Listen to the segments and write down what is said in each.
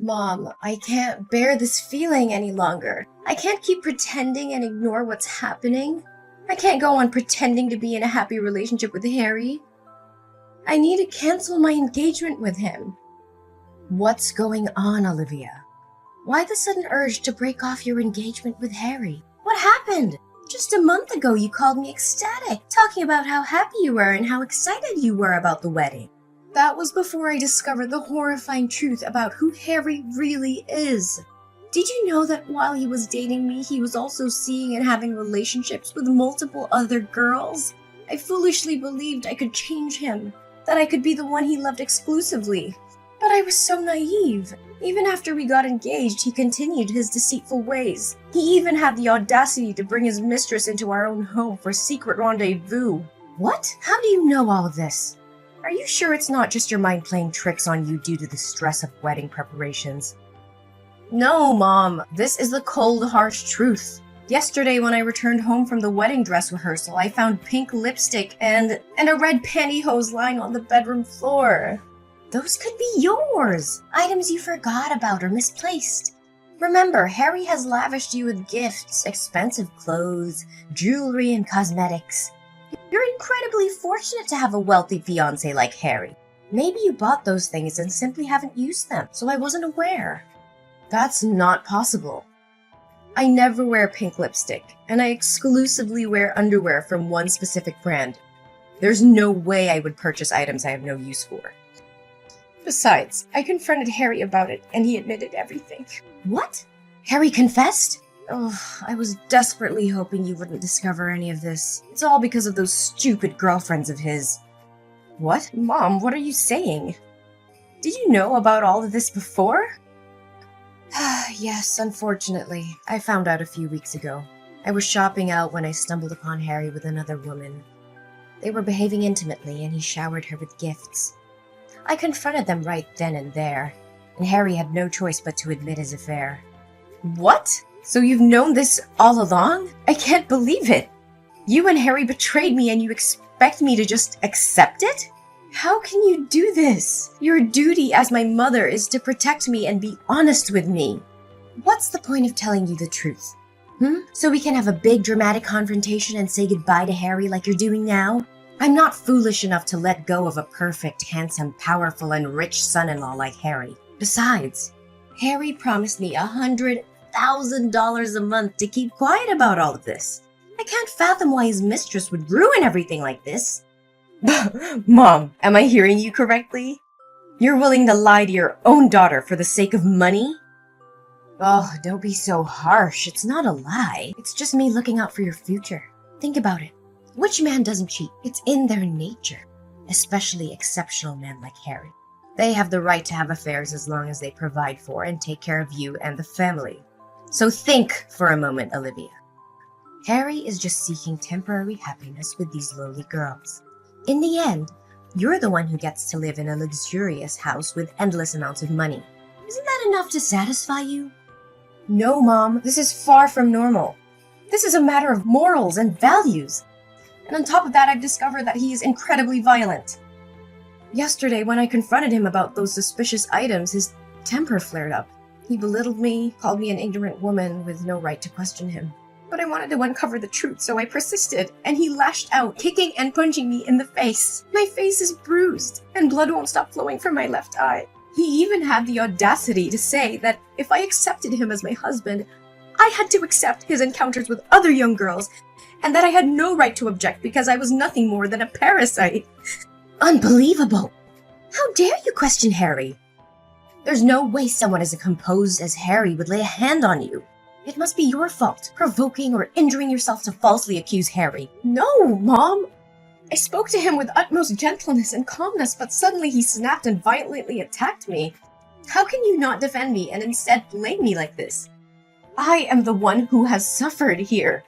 Mom, I can't bear this feeling any longer. I can't keep pretending and ignore what's happening. I can't go on pretending to be in a happy relationship with Harry. I need to cancel my engagement with him. What's going on, Olivia? Why the sudden urge to break off your engagement with Harry? What happened? Just a month ago you called me ecstatic, talking about how happy you were and how excited you were about the wedding. That was before I discovered the horrifying truth about who Harry really is. Did you know that while he was dating me, he was also seeing and having relationships with multiple other girls? I foolishly believed I could change him, that I could be the one he loved exclusively. But I was so naive. Even after we got engaged, he continued his deceitful ways. He even had the audacity to bring his mistress into our own home for secret rendezvous. What? How do you know all of this? Are you sure it's not just your mind playing tricks on you due to the stress of wedding preparations? No, Mom. This is the cold, harsh truth. Yesterday, when I returned home from the wedding dress rehearsal, I found pink lipstick and a red pantyhose lying on the bedroom floor. Those could be yours. Items you forgot about or misplaced. Remember, Harry has lavished you with gifts, expensive clothes, jewelry, and cosmetics. You're incredibly fortunate to have a wealthy fiancé like Harry. Maybe you bought those things and simply haven't used them, so I wasn't aware. That's not possible. I never wear pink lipstick, and I exclusively wear underwear from one specific brand. There's no way I would purchase items I have no use for. Besides, I confronted Harry about it, and he admitted everything. What? Harry confessed? Oh, I was desperately hoping you wouldn't discover any of this. It's all because of those stupid girlfriends of his. What? Mom, what are you saying? Did you know about all of this before? Yes, unfortunately. I found out a few weeks ago. I was shopping out when I stumbled upon Harry with another woman. They were behaving intimately, and he showered her with gifts. I confronted them right then and there, and Harry had no choice but to admit his affair. What? So you've known this all along? I can't believe it. You and Harry betrayed me and you expect me to just accept it? How can you do this? Your duty as my mother is to protect me and be honest with me. What's the point of telling you the truth? So we can have a big dramatic confrontation and say goodbye to Harry like you're doing now? I'm not foolish enough to let go of a perfect, handsome, powerful, and rich son-in-law like Harry. Besides, Harry promised me $100,000 a month to keep quiet about all of this. I can't fathom why his mistress would ruin everything like this. Mom, am I hearing you correctly? You're willing to lie to your own daughter for the sake of money? Oh, don't be so harsh. It's not a lie. It's just me looking out for your future. Think about it. Which man doesn't cheat? It's in their nature. Especially exceptional men like Harry. They have the right to have affairs as long as they provide for and take care of you and the family. So think for a moment, Olivia. Harry is just seeking temporary happiness with these lowly girls. In the end, you're the one who gets to live in a luxurious house with endless amounts of money. Isn't that enough to satisfy you? No, Mom, this is far from normal. This is a matter of morals and values. And on top of that, I've discovered that he is incredibly violent. Yesterday, when I confronted him about those suspicious items, his temper flared up. He belittled me, called me an ignorant woman with no right to question him. But I wanted to uncover the truth, so I persisted, and he lashed out, kicking and punching me in the face. My face is bruised, and blood won't stop flowing from my left eye. He even had the audacity to say that if I accepted him as my husband, I had to accept his encounters with other young girls, and that I had no right to object because I was nothing more than a parasite. Unbelievable! How dare you question Harry? There's no way someone as composed as Harry would lay a hand on you. It must be your fault, provoking or injuring yourself to falsely accuse Harry. No, Mom! I spoke to him with utmost gentleness and calmness, but suddenly he snapped and violently attacked me. How can you not defend me and instead blame me like this? I am the one who has suffered here.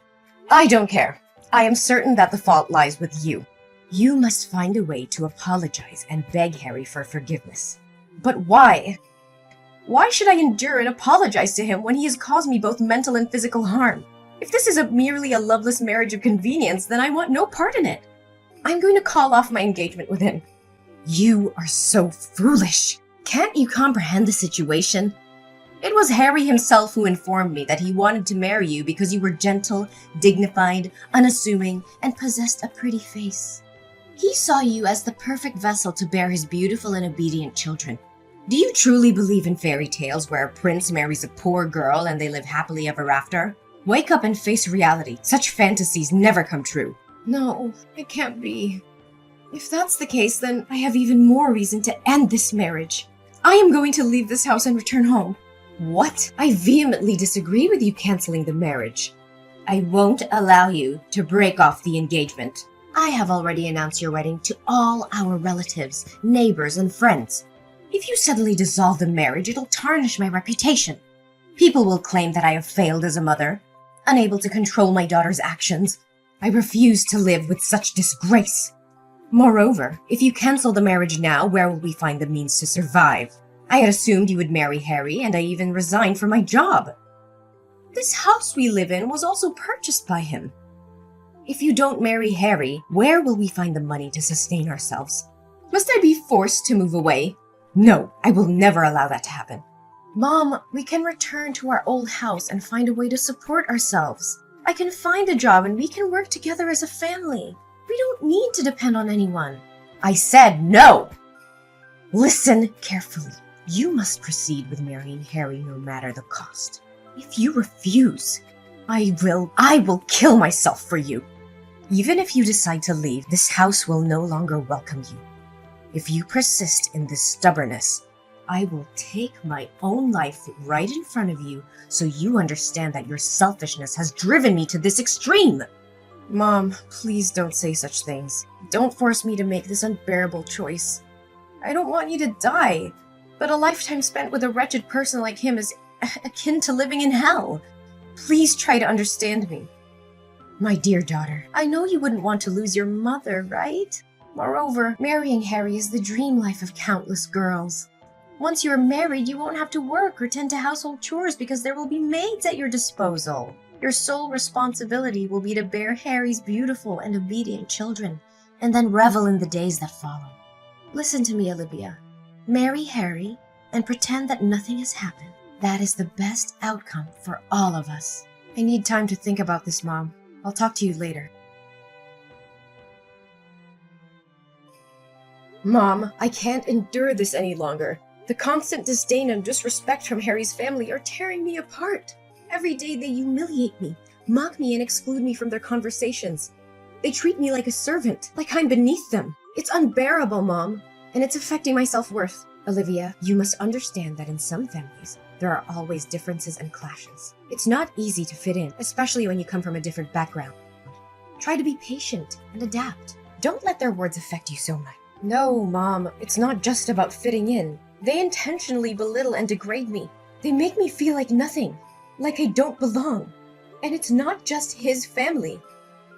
I don't care. I am certain that the fault lies with you. You must find a way to apologize and beg Harry for forgiveness. But why? Why should I endure and apologize to him when he has caused me both mental and physical harm? If this is merely a loveless marriage of convenience, then I want no part in it. I'm going to call off my engagement with him. You are so foolish. Can't you comprehend the situation? It was Harry himself who informed me that he wanted to marry you because you were gentle, dignified, unassuming, and possessed a pretty face. He saw you as the perfect vessel to bear his beautiful and obedient children. Do you truly believe in fairy tales where a prince marries a poor girl and they live happily ever after? Wake up and face reality. Such fantasies never come true. No, it can't be. If that's the case, then I have even more reason to end this marriage. I am going to leave this house and return home. What? I vehemently disagree with you canceling the marriage. I won't allow you to break off the engagement. I have already announced your wedding to all our relatives, neighbors, and friends. If you suddenly dissolve the marriage, it'll tarnish my reputation. People will claim that I have failed as a mother, unable to control my daughter's actions. I refuse to live with such disgrace. Moreover, if you cancel the marriage now, where will we find the means to survive? I had assumed you would marry Harry, and I even resigned from my job. This house we live in was also purchased by him. If you don't marry Harry, where will we find the money to sustain ourselves? Must I be forced to move away? No, I will never allow that to happen. Mom, we can return to our old house and find a way to support ourselves. I can find a job and we can work together as a family. We don't need to depend on anyone. I said no! Listen carefully. You must proceed with marrying Harry no matter the cost. If you refuse, I will kill myself for you. Even if you decide to leave, this house will no longer welcome you. If you persist in this stubbornness, I will take my own life right in front of you so you understand that your selfishness has driven me to this extreme. Mom, please don't say such things. Don't force me to make this unbearable choice. I don't want you to die, but a lifetime spent with a wretched person like him is akin to living in hell. Please try to understand me. My dear daughter, I know you wouldn't want to lose your mother, right? Moreover, marrying Harry is the dream life of countless girls. Once you are married, you won't have to work or tend to household chores because there will be maids at your disposal. Your sole responsibility will be to bear Harry's beautiful and obedient children, and then revel in the days that follow. Listen to me, Olivia. Marry Harry and pretend that nothing has happened. That is the best outcome for all of us. I need time to think about this, Mom. I'll talk to you later. Mom, I can't endure this any longer. The constant disdain and disrespect from Harry's family are tearing me apart. Every day they humiliate me, mock me, and exclude me from their conversations. They treat me like a servant, like I'm beneath them. It's unbearable, Mom, and it's affecting my self-worth. Olivia, you must understand that in some families, there are always differences and clashes. It's not easy to fit in, especially when you come from a different background. Try to be patient and adapt. Don't let their words affect you so much. No, Mom, it's not just about fitting in. They intentionally belittle and degrade me. They make me feel like nothing, like I don't belong. And it's not just his family.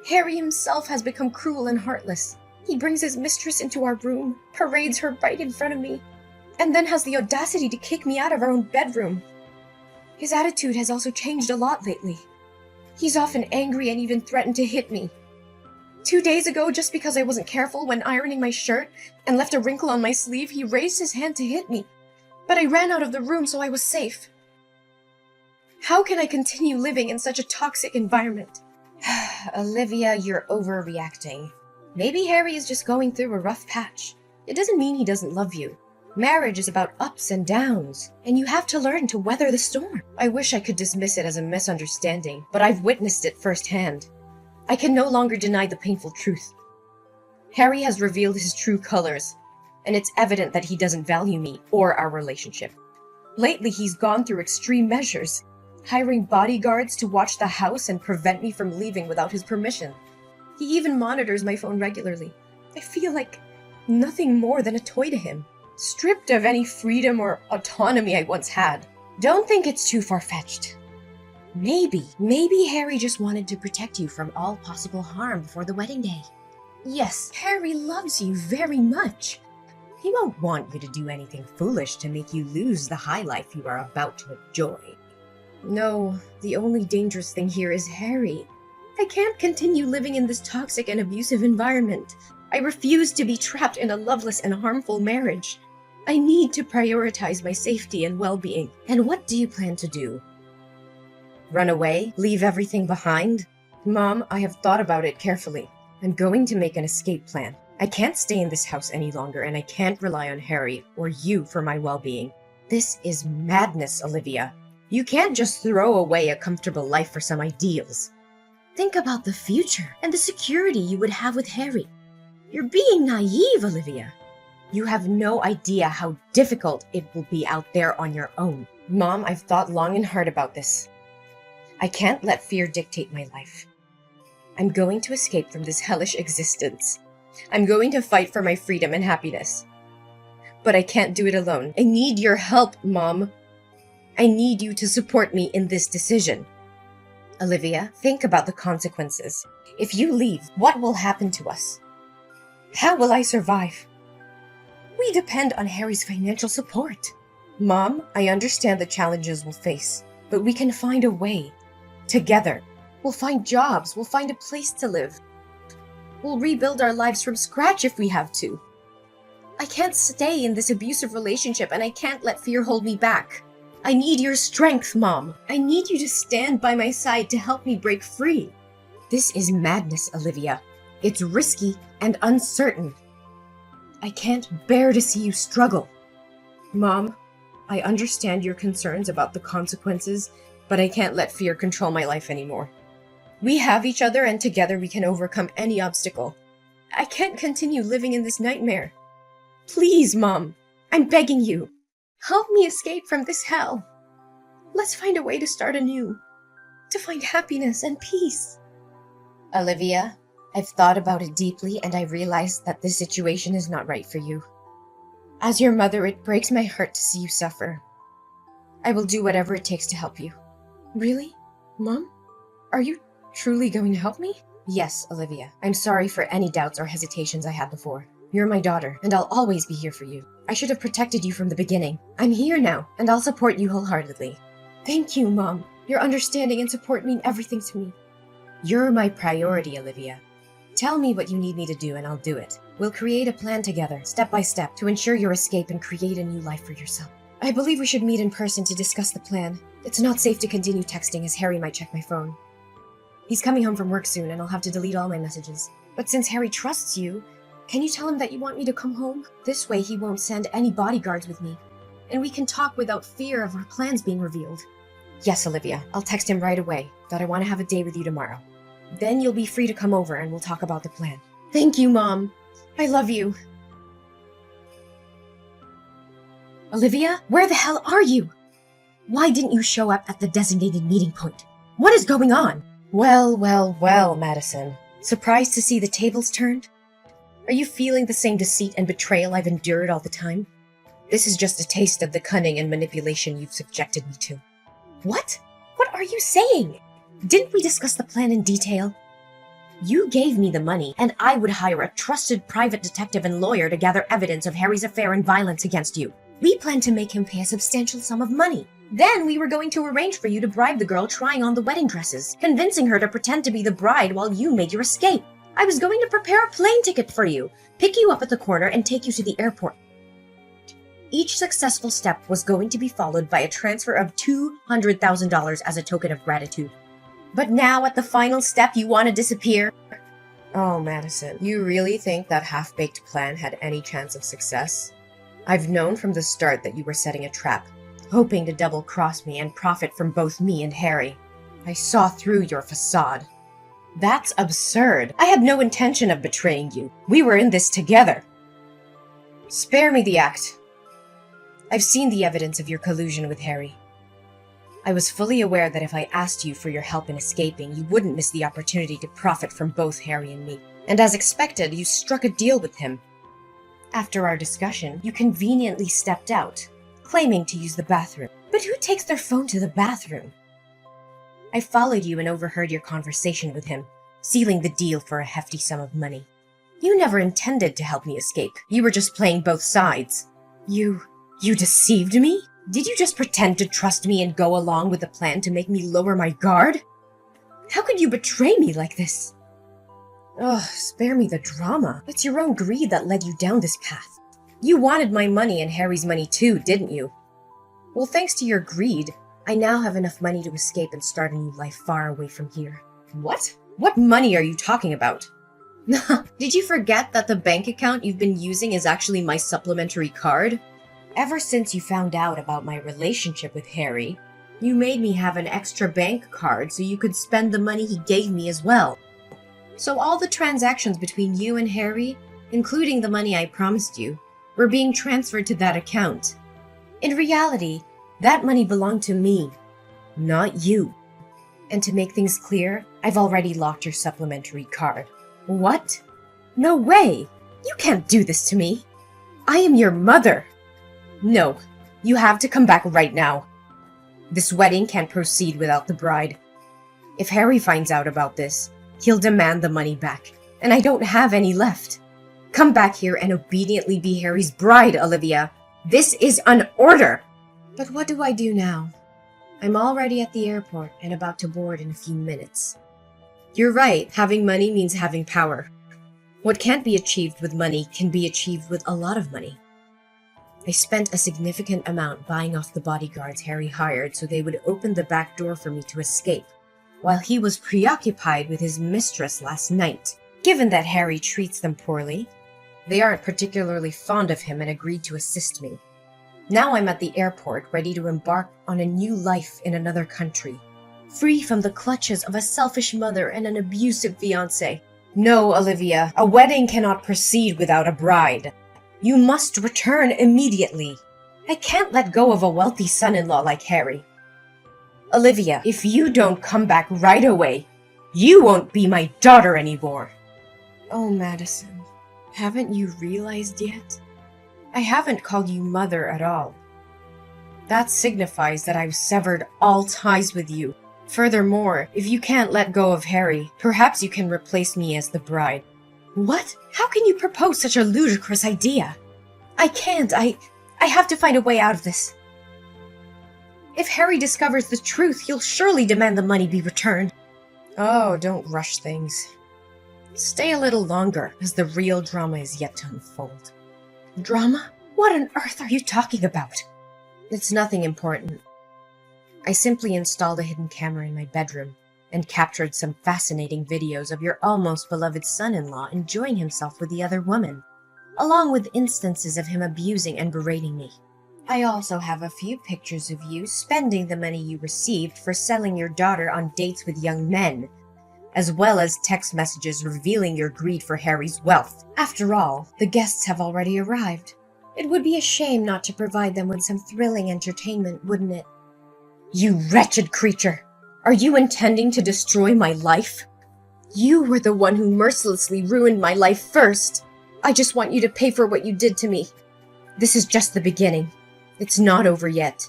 Harry himself has become cruel and heartless. He brings his mistress into our room, parades her right in front of me, and then has the audacity to kick me out of our own bedroom. His attitude has also changed a lot lately. He's often angry and even threatened to hit me. 2 days ago, just because I wasn't careful when ironing my shirt and left a wrinkle on my sleeve, he raised his hand to hit me. But I ran out of the room, so I was safe. How can I continue living in such a toxic environment? Olivia, you're overreacting. Maybe Harry is just going through a rough patch. It doesn't mean he doesn't love you. Marriage is about ups and downs, and you have to learn to weather the storm. I wish I could dismiss it as a misunderstanding, but I've witnessed it firsthand. I can no longer deny the painful truth. Harry has revealed his true colors, and it's evident that he doesn't value me or our relationship. Lately, he's gone through extreme measures, hiring bodyguards to watch the house and prevent me from leaving without his permission. He even monitors my phone regularly. I feel like nothing more than a toy to him, stripped of any freedom or autonomy I once had. Don't think it's too far-fetched. Maybe Harry just wanted to protect you from all possible harm before the wedding day. Yes, Harry loves you very much. He won't want you to do anything foolish to make you lose the high life you are about to enjoy. No, the only dangerous thing here is Harry. I can't continue living in this toxic and abusive environment. I refuse to be trapped in a loveless and harmful marriage. I need to prioritize my safety and well-being. And what do you plan to do? Run away? Leave everything behind? Mom, I have thought about it carefully. I'm going to make an escape plan. I can't stay in this house any longer, and I can't rely on Harry or you for my well-being. This is madness, Olivia. You can't just throw away a comfortable life for some ideals. Think about the future and the security you would have with Harry. You're being naive, Olivia. You have no idea how difficult it will be out there on your own. Mom, I've thought long and hard about this. I can't let fear dictate my life. I'm going to escape from this hellish existence. I'm going to fight for my freedom and happiness. But I can't do it alone. I need your help, Mom. I need you to support me in this decision. Olivia, think about the consequences. If you leave, what will happen to us? How will I survive? We depend on Harry's financial support. Mom, I understand the challenges we'll face, but we can find a way. Together. We'll find jobs, we'll find a place to live. We'll rebuild our lives from scratch if we have to. I can't stay in this abusive relationship, and I can't let fear hold me back. I need your strength, Mom. I need you to stand by my side to help me break free. This is madness, Olivia. It's risky and uncertain. I can't bear to see you struggle. Mom, I understand your concerns about the consequences, but I can't let fear control my life anymore. We have each other, and together we can overcome any obstacle. I can't continue living in this nightmare. Please, Mom, I'm begging you. Help me escape from this hell. Let's find a way to start anew, to find happiness and peace. Olivia, I've thought about it deeply, and I realized that this situation is not right for you. As your mother, it breaks my heart to see you suffer. I will do whatever it takes to help you. Really? Mom? Are you truly going to help me? Yes, Olivia. I'm sorry for any doubts or hesitations I had before. You're my daughter, and I'll always be here for you. I should have protected you from the beginning. I'm here now, and I'll support you wholeheartedly. Thank you, Mom. Your understanding and support mean everything to me. You're my priority, Olivia. Tell me what you need me to do, and I'll do it. We'll create a plan together, step by step, to ensure your escape and create a new life for yourself. I believe we should meet in person to discuss the plan. It's not safe to continue texting, as Harry might check my phone. He's coming home from work soon, and I'll have to delete all my messages. But since Harry trusts you, can you tell him that you want me to come home? This way he won't send any bodyguards with me, and we can talk without fear of our plans being revealed. Yes, Olivia, I'll text him right away that I want to have a day with you tomorrow. Then you'll be free to come over and we'll talk about the plan. Thank you, Mom. I love you. Olivia, where the hell are you? Why didn't you show up at the designated meeting point? What is going on? Well, Madison. Surprised to see the tables turned? Are you feeling the same deceit and betrayal I've endured all the time? This is just a taste of the cunning and manipulation you've subjected me to. What? What are you saying? Didn't we discuss the plan in detail? You gave me the money, and I would hire a trusted private detective and lawyer to gather evidence of Harry's affair and violence against you. We planned to make him pay a substantial sum of money. Then we were going to arrange for you to bribe the girl trying on the wedding dresses, convincing her to pretend to be the bride while you made your escape. I was going to prepare a plane ticket for you, pick you up at the corner, and take you to the airport. Each successful step was going to be followed by a transfer of $200,000 as a token of gratitude. But now, at the final step, you want to disappear? Oh, Madison, you really think that half-baked plan had any chance of success? I've known from the start that you were setting a trap, hoping to double-cross me and profit from both me and Harry. I saw through your facade. That's absurd. I had no intention of betraying you. We were in this together. Spare me the act. I've seen the evidence of your collusion with Harry. I was fully aware that if I asked you for your help in escaping, you wouldn't miss the opportunity to profit from both Harry and me. And as expected, you struck a deal with him. After our discussion, you conveniently stepped out, claiming to use the bathroom. But who takes their phone to the bathroom? I followed you and overheard your conversation with him, sealing the deal for a hefty sum of money. You never intended to help me escape. You were just playing both sides. You deceived me? Did you just pretend to trust me and go along with the plan to make me lower my guard? How could you betray me like this? Ugh, spare me the drama. It's your own greed that led you down this path. You wanted my money and Harry's money too, didn't you? Well, thanks to your greed, I now have enough money to escape and start a new life far away from here. What? What money are you talking about? Did you forget that the bank account you've been using is actually my supplementary card? Ever since you found out about my relationship with Harry, you made me have an extra bank card so you could spend the money he gave me as well. So all the transactions between you and Harry, including the money I promised you, were being transferred to that account. In reality, that money belonged to me, not you. And to make things clear, I've already locked your supplementary card. What? No way! You can't do this to me! I am your mother! No, you have to come back right now. This wedding can't proceed without the bride. If Harry finds out about this, he'll demand the money back, and I don't have any left. Come back here and obediently be Harry's bride, Olivia. This is an order! But what do I do now? I'm already at the airport and about to board in a few minutes. You're right, having money means having power. What can't be achieved with money can be achieved with a lot of money. I spent a significant amount buying off the bodyguards Harry hired so they would open the back door for me to escape, while he was preoccupied with his mistress last night. Given that Harry treats them poorly, they aren't particularly fond of him and agreed to assist me. Now I'm at the airport, ready to embark on a new life in another country, free from the clutches of a selfish mother and an abusive fiancé. No, Olivia, a wedding cannot proceed without a bride. You must return immediately. I can't let go of a wealthy son-in-law like Harry. Olivia, if you don't come back right away, you won't be my daughter anymore. Oh, Madison, haven't you realized yet? I haven't called you mother at all. That signifies that I've severed all ties with you. Furthermore, if you can't let go of Harry, perhaps you can replace me as the bride. What? How can you propose such a ludicrous idea? I can't. I have to find a way out of this. If Harry discovers the truth, he'll surely demand the money be returned. Oh, don't rush things. Stay a little longer, as the real drama is yet to unfold. Drama? What on earth are you talking about? It's nothing important. I simply installed a hidden camera in my bedroom and captured some fascinating videos of your almost beloved son-in-law enjoying himself with the other woman, along with instances of him abusing and berating me. I also have a few pictures of you spending the money you received for selling your daughter on dates with young men, as well as text messages revealing your greed for Harry's wealth. After all, the guests have already arrived. It would be a shame not to provide them with some thrilling entertainment, wouldn't it? You wretched creature! Are you intending to destroy my life? You were the one who mercilessly ruined my life first. I just want you to pay for what you did to me. This is just the beginning. It's not over yet.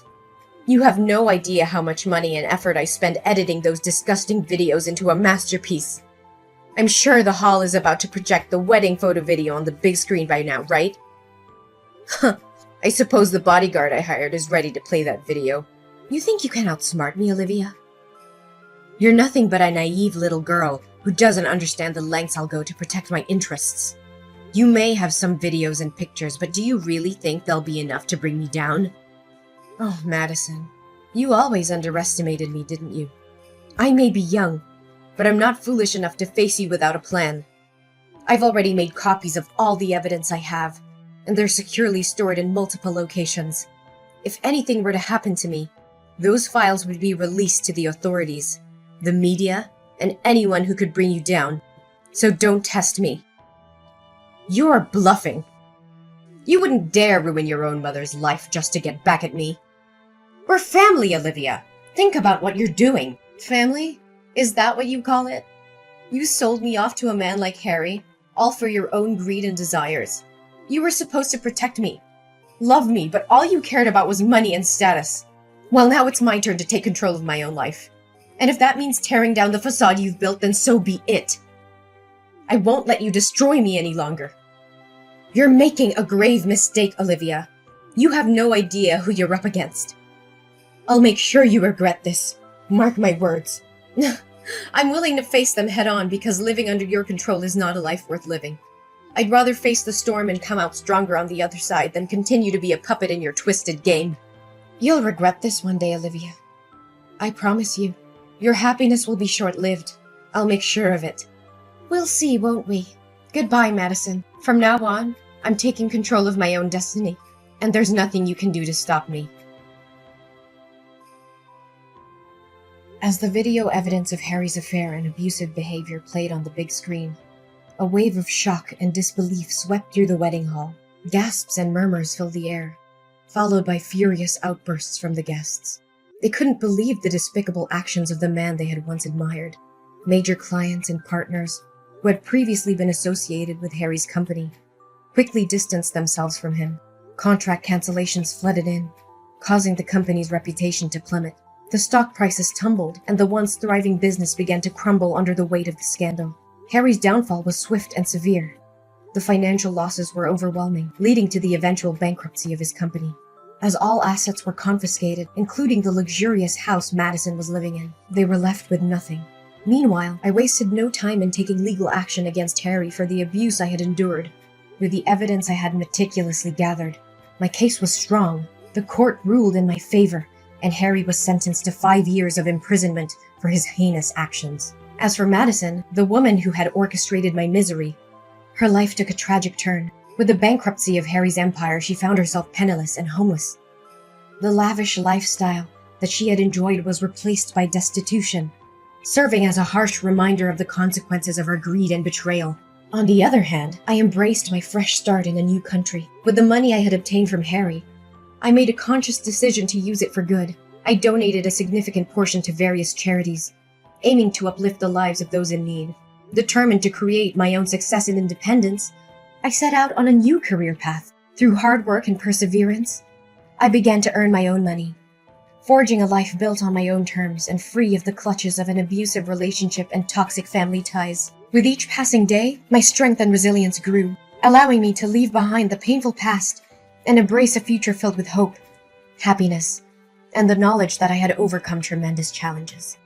You have no idea how much money and effort I spend editing those disgusting videos into a masterpiece. I'm sure the hall is about to project the wedding photo video on the big screen by now, right? Huh. I suppose the bodyguard I hired is ready to play that video. You think you can outsmart me, Olivia? You're nothing but a naive little girl who doesn't understand the lengths I'll go to protect my interests. You may have some videos and pictures, but do you really think they'll be enough to bring me down? Oh, Madison, you always underestimated me, didn't you? I may be young, but I'm not foolish enough to face you without a plan. I've already made copies of all the evidence I have, and they're securely stored in multiple locations. If anything were to happen to me, those files would be released to the authorities, the media, and anyone who could bring you down. So don't test me. You're bluffing. You wouldn't dare ruin your own mother's life just to get back at me. We're family, Olivia. Think about what you're doing. Family? Is that what you call it? You sold me off to a man like Harry, all for your own greed and desires. You were supposed to protect me, love me, but all you cared about was money and status. Well, now it's my turn to take control of my own life. And if that means tearing down the facade you've built, then so be it. I won't let you destroy me any longer. You're making a grave mistake, Olivia. You have no idea who you're up against. I'll make sure you regret this. Mark my words. I'm willing to face them head on because living under your control is not a life worth living. I'd rather face the storm and come out stronger on the other side than continue to be a puppet in your twisted game. You'll regret this one day, Olivia. I promise you. Your happiness will be short-lived. I'll make sure of it. We'll see, won't we? Goodbye, Madison. From now on, I'm taking control of my own destiny, and there's nothing you can do to stop me. As the video evidence of Harry's affair and abusive behavior played on the big screen, a wave of shock and disbelief swept through the wedding hall. Gasps and murmurs filled the air, followed by furious outbursts from the guests. They couldn't believe the despicable actions of the man they had once admired. Major clients and partners, who had previously been associated with Harry's company, quickly distanced themselves from him. Contract cancellations flooded in, causing the company's reputation to plummet. The stock prices tumbled, and the once thriving business began to crumble under the weight of the scandal. Harry's downfall was swift and severe. The financial losses were overwhelming, leading to the eventual bankruptcy of his company. As all assets were confiscated, including the luxurious house Madison was living in, they were left with nothing. Meanwhile, I wasted no time in taking legal action against Harry for the abuse I had endured. With the evidence I had meticulously gathered, my case was strong. The court ruled in my favor, and Harry was sentenced to 5 years of imprisonment for his heinous actions. As for Madison, the woman who had orchestrated my misery, her life took a tragic turn. With the bankruptcy of Harry's empire, she found herself penniless and homeless. The lavish lifestyle that she had enjoyed was replaced by destitution, serving as a harsh reminder of the consequences of her greed and betrayal. On the other hand, I embraced my fresh start in a new country. With the money I had obtained from Harry, I made a conscious decision to use it for good. I donated a significant portion to various charities, aiming to uplift the lives of those in need. Determined to create my own success and independence, I set out on a new career path. Through hard work and perseverance, I began to earn my own money, forging a life built on my own terms and free of the clutches of an abusive relationship and toxic family ties. With each passing day, my strength and resilience grew, allowing me to leave behind the painful past and embrace a future filled with hope, happiness, and the knowledge that I had overcome tremendous challenges.